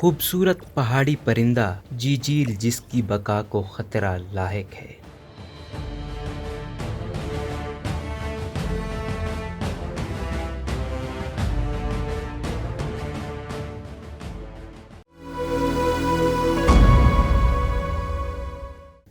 خوبصورت پہاڑی پرندہ جیجیل جس کی بقا کو خطرہ لاحق ہے۔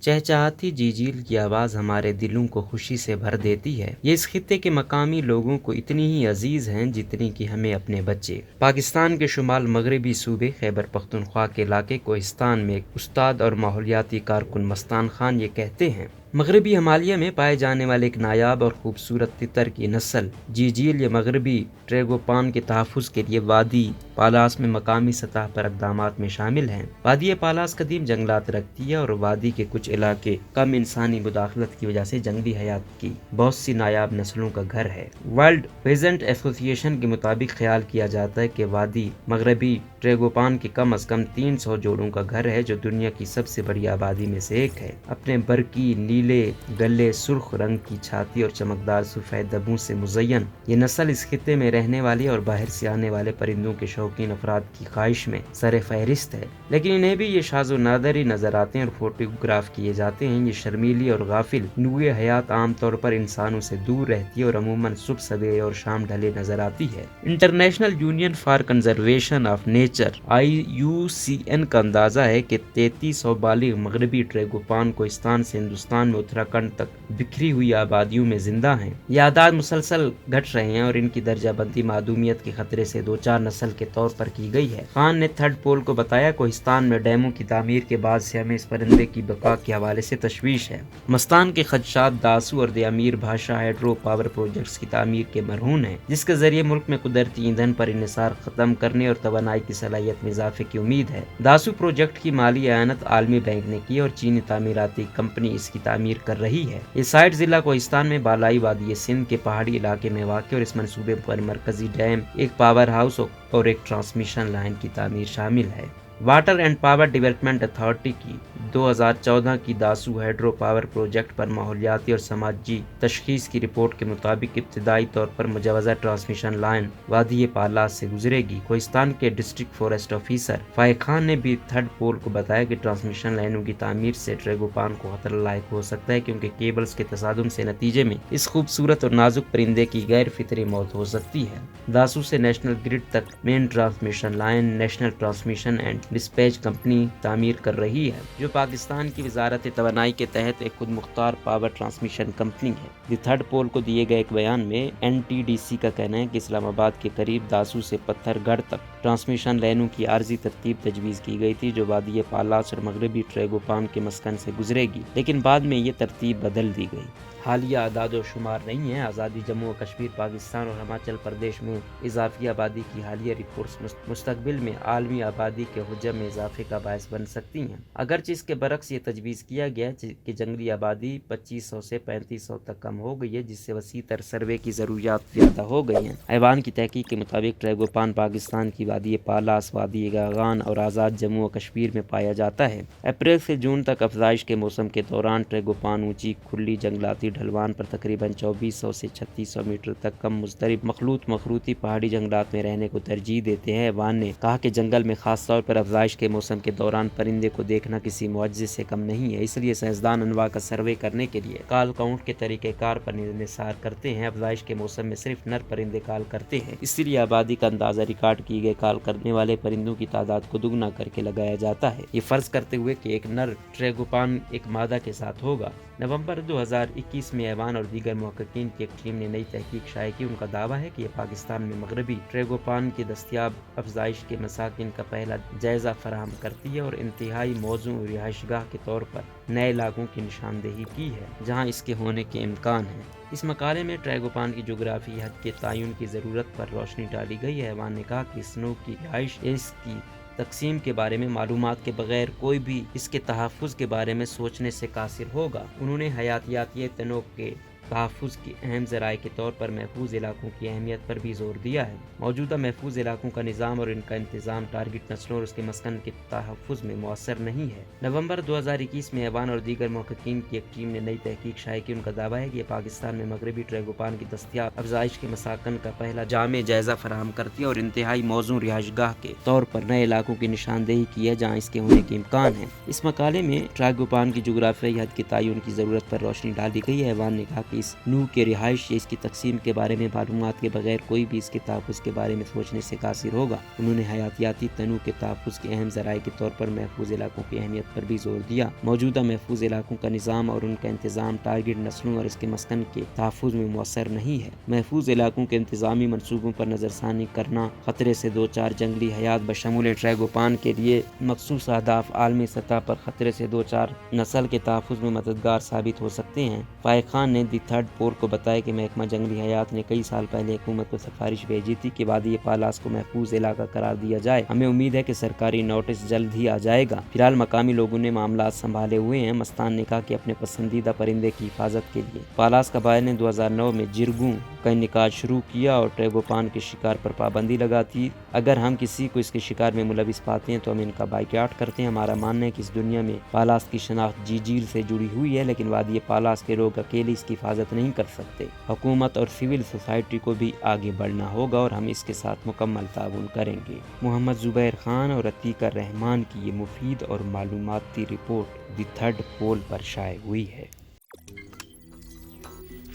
چہچہاتی جیجیل کی آواز ہمارے دلوں کو خوشی سے بھر دیتی ہے۔ یہ اس خطے کے مقامی لوگوں کو اتنی ہی عزیز ہیں جتنی کہ ہمیں اپنے بچے۔ پاکستان کے شمال مغربی صوبے خیبر پختونخوا کے علاقے کوہستان میں ایک استاد اور ماحولیاتی کارکن مستان خان یہ کہتے ہیں، مغربی ہمالیہ میں پائے جانے والے ایک نایاب اور خوبصورت تتر کی نسل جیجیل یا مغربی ٹریگوپان کے تحفظ کے لیے وادی پالاس میں مقامی سطح پر اقدامات میں شامل ہیں۔ وادی پالاس قدیم جنگلات رکھتی ہے اور وادی کے کچھ علاقے کم انسانی مداخلت کی وجہ سے جنگلی حیات کی بہت سی نایاب نسلوں کا گھر ہے۔ ورلڈ فیزنٹ ایسوسی ایشن کے مطابق خیال کیا جاتا ہے کہ وادی مغربی ٹریگوپان کے کم از کم 300 جوڑوں کا گھر ہے، جو دنیا کی سب سے بڑی آبادی میں سے ایک ہے۔ اپنے برقی نیلے گلے، سرخ رنگ کی چھاتی اور چمکدار سفید دبوں سے مزین یہ نسل اس خطے میں رہنے والے اور باہر سے آنے والے پرندوں کے شوقین افراد کی خواہش میں سر فہرست ہے، لیکن انہیں بھی یہ شاذ و نادر ہی نظر آتے ہیں اور فوٹوگراف کیے جاتے ہیں۔ یہ شرمیلی اور غافل نوع حیات عام طور پر انسانوں سے دور رہتی ہے اور عموماً صبح سویرے اور شام ڈھلے نظر آتی ہے۔ International union for conservation of nature IUCN کا اندازہ ہے کہ 3300 بالغ مغربی ٹریگوپان کوہستان سے ہندوستان میں اتراکھنڈ تک بکھری ہوئی آبادیوں میں زندہ ہیں۔ یہ اعداد مسلسل گھٹ رہے ہیں اور ان کی درجہ بندی معدومیت کے خطرے سے دوچار نسل کے طور پر کی گئی ہے۔ خان نے تھرڈ پول کو بتایا، کوہستان میں ڈیموں کی تعمیر کے بعد سے ہمیں اس پرندے کی بقا کے حوالے سے تشویش ہے۔ مستان کے خدشات داسو اور دیامیر بھاشا ہائیڈرو پاور پروجیکٹس کی تعمیر کے مرہون ہیں، جس کے ذریعے ملک میں قدرتی ایندھن پر انحصار ختم کرنے اور توانائی کی صلاحیت میں اضافے کی امید ہے۔ داسو پروجیکٹ کی مالی اعانت عالمی بینک نے کی اور چینی تعمیراتی کمپنی اس کی تعمیر کر رہی ہے۔ یہ سائٹ ضلع کوہستان میں بالائی وادی سندھ کے پہاڑی علاقے میں واقع اور اس منصوبے پر مرکزی ڈیم، ایک پاور ہاؤس اور ایک ٹرانسمیشن لائن کی تعمیر شامل ہے۔ Water and power development authority کی 2014 کی داسو ہائیڈرو پاور پروجیکٹ پر ماحولیاتی اور سماجی تشخیص کی رپورٹ کے مطابق ابتدائی طور پر مجوزہ ٹرانسمیشن لائن وادی پالاس سے گزرے گی۔ کوہستان کے ڈسٹرکٹ فارسٹ آفیسر فائق خان نے بھی تھرڈ پول کو بتایا کہ ٹرانسمیشن لائنوں کی تعمیر سے ٹریگوپان کو خطرہ لاحق ہو سکتا ہے، کیونکہ کیبلز کے تصادم سے نتیجے میں اس خوبصورت اور نازک پرندے کی غیر فطری موت ہو سکتی ہے۔ داسو سے نیشنل گرڈ تک main transmission line national transmission and despatch company تعمیر کر رہی ہے، جو پاکستان کی وزارت توانائی کے تحت ایک خود مختار پاور ٹرانسمیشن کمپنی ہے۔ دی تھرڈ پول کو دیے گئے ایک بیان میں NTDC کا کہنا ہے کہ اسلام آباد کے قریب داسو سے پتھر گڑھ تک ٹرانسمیشن لائنوں کی عارضی ترتیب تجویز کی گئی تھی، جو وادی پالاس اور مغربی ٹریگوپان کے مسکن سے گزرے گی، لیکن بعد میں یہ ترتیب بدل دی گئی۔ حالیہ اعداد و شمار نہیں ہیں۔ آزادی جموں و کشمیر، پاکستان اور ہماچل پردیش میں اضافی آبادی کی حالیہ رپورٹس مستقبل میں عالمی آبادی کے حجم میں اضافے کا باعث بن سکتی ہیں، اگرچہ اس کے برعکس یہ تجویز کیا گیا ہے کہ جنگلی آبادی 2500 سے 3500 تک کم ہو گئی ہے، جس سے وسیع تر سروے کی ضروریات زیادہ ہو گئی ہیں۔ ایوان کی تحقیق کے مطابق ٹریگوپان پاکستان کی وادی پالاس، وادی گاگان اور آزاد جموں و کشمیر میں پایا جاتا ہے۔ اپریل سے جون تک افزائش کے موسم کے دوران ٹریگوپان اونچی کھلی جنگلاتی ڈھلوان پر تقریباً 2400 سے 3600 میٹر تک کم مضطرب مخروطی پہاڑی جنگلات میں رہنے کو ترجیح دیتے ہیں۔ ایوان نے کہا کہ جنگل میں خاص طور پر افزائش کے موسم کے دوران پرندے کو دیکھنا کسی معجزے سے کم نہیں ہے، اس لیے سائنسدان انواع کا سروے کرنے کے لیے کال کاؤنٹ کے طریقہ کار پر انحصار کرتے ہیں۔ افزائش کے موسم میں صرف نر پرندے کال کرتے ہیں، اس لیے آبادی کا اندازہ ریکارڈ کیے گئے کال کرنے والے پرندوں کی تعداد کو دگنا کر کے لگایا جاتا ہے، یہ فرض کرتے ہوئے کہ ایک نر ٹریگوپان ایک مادہ کے ساتھ ہوگا۔ نومبر 2021 میں ایوان اور دیگر محققین کی ایک ٹیم نے نئی تحقیق شائع کی۔ ان کا دعویٰ ہے کہ یہ پاکستان میں مغربی ٹریگوپان کی دستیاب افزائش کے مساکن کا پہلا جائزہ فراہم کرتی ہے اور انتہائی موزوں رہائش گاہ کے طور پر نئے علاقوں کی نشاندہی کی ہے جہاں اس کے ہونے کے امکان ہیں۔ اس مقالے میں ٹریگوپان کی جغرافی حد کے تعین کی ضرورت پر روشنی ڈالی گئی ہے۔ ایوان نے کہا کہ سنو کی رہائش اس کی تقسیم کے بارے میں معلومات کے بغیر کوئی بھی اس کے تحفظ کے بارے میں سوچنے سے قاصر ہوگا۔ انہوں نے حیاتیاتی تنوع کے تحفظ کی اہم ذرائع کے طور پر محفوظ علاقوں کی اہمیت پر بھی زور دیا ہے۔ موجودہ محفوظ علاقوں کا نظام اور ان کا انتظام ٹارگٹ نسلوں اور اس کے مسکن کے تحفظ میں مؤثر نہیں ہے۔ نومبر 2021 میں ایوان اور دیگر محققین کی ایک ٹیم نے نئی تحقیق شائع کی۔ ان کا دعویٰ ہے کہ یہ پاکستان میں مغربی ٹریگوپان کی دستیاب افزائش کے مساکن کا پہلا جامع جائزہ فراہم کرتی ہے اور انتہائی موزوں رہائش گاہ کے طور پر نئے علاقوں کی نشاندہی کی ہے جہاں اس کے ہونے کے امکان ہیں۔ اس مقالے میں ٹریگوپان کی جغرافیائی حد کے تعین کی ضرورت پر روشنی ڈالی گئی ہے۔ ایوان نے کہا کہ اس نوع کے رہائش یا اس کی تقسیم کے بارے میں معلومات کے بغیر کوئی بھی اس کے تحفظ کے بارے میں سوچنے سے قاصر ہوگا۔ انہوں نے حیاتیاتی تنوع کے تحفظ کے اہم ذرائع کے طور پر محفوظ علاقوں کی اہمیت پر بھی زور دیا۔ موجودہ محفوظ علاقوں کا نظام اور ان کا انتظام ٹارگٹ نسلوں اور اس کے مسکن کے تحفظ میں مؤثر نہیں ہے۔ محفوظ علاقوں کے انتظامی منصوبوں پر نظر ثانی کرنا خطرے سے دوچار جنگلی حیات بشمول ٹریگوپان کے لیے مخصوص اہداف عالمی سطح پر خطرے سے دوچار نسل کے تحفظ میں مددگار ثابت ہو سکتے ہیں۔ فائق خان نے دی تھرڈ پول کو بتایا کہ محکمہ جنگلی حیات نے کئی سال پہلے حکومت کو سفارش بھیجی تھی کہ وادی پالاس کو محفوظ علاقہ قرار دیا جائے۔ ہمیں امید ہے کہ سرکاری نوٹس جلد ہی آ جائے گا۔ فی الحال مقامی لوگوں نے معاملات سنبھالے ہوئے ہیں۔ مستان نے کہا کہ اپنے پسندیدہ پرندے کی حفاظت کے لیے پالاس قبائل نے 2009 میں جرگوں کا انعقاد شروع کیا اور ٹریگوپان کے شکار پر پابندی لگاتی۔ اگر ہم کسی کو اس کے شکار میں ملوث پاتے ہیں تو ہم ان کا بائیکاٹ کرتے ہیں۔ ہمارا ماننا ہے کہ اس دنیا میں پالاس کی شناخت جھیل سے جڑی ہوئی ہے، لیکن وادی پالاس کے لوگ اکیلے اس کی حفاظت نہیں کر سکتے۔ حکومت اور سول سوسائٹی کو بھی آگے بڑھنا ہوگا اور ہم اس کے ساتھ مکمل تعاون کریں گے۔ محمد زبیر خان اور عتیق الرحمان کی یہ مفید اور معلوماتی رپورٹ دی تھرڈ پول پر شائع ہوئی ہے۔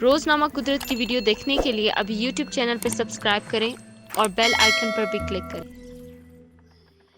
روزنامہ قدرت کی ویڈیو دیکھنے کے لیے ابھی یوٹیوب چینل پر سبسکرائب کریں اور بیل آئیکن پر بھی کلک کریں۔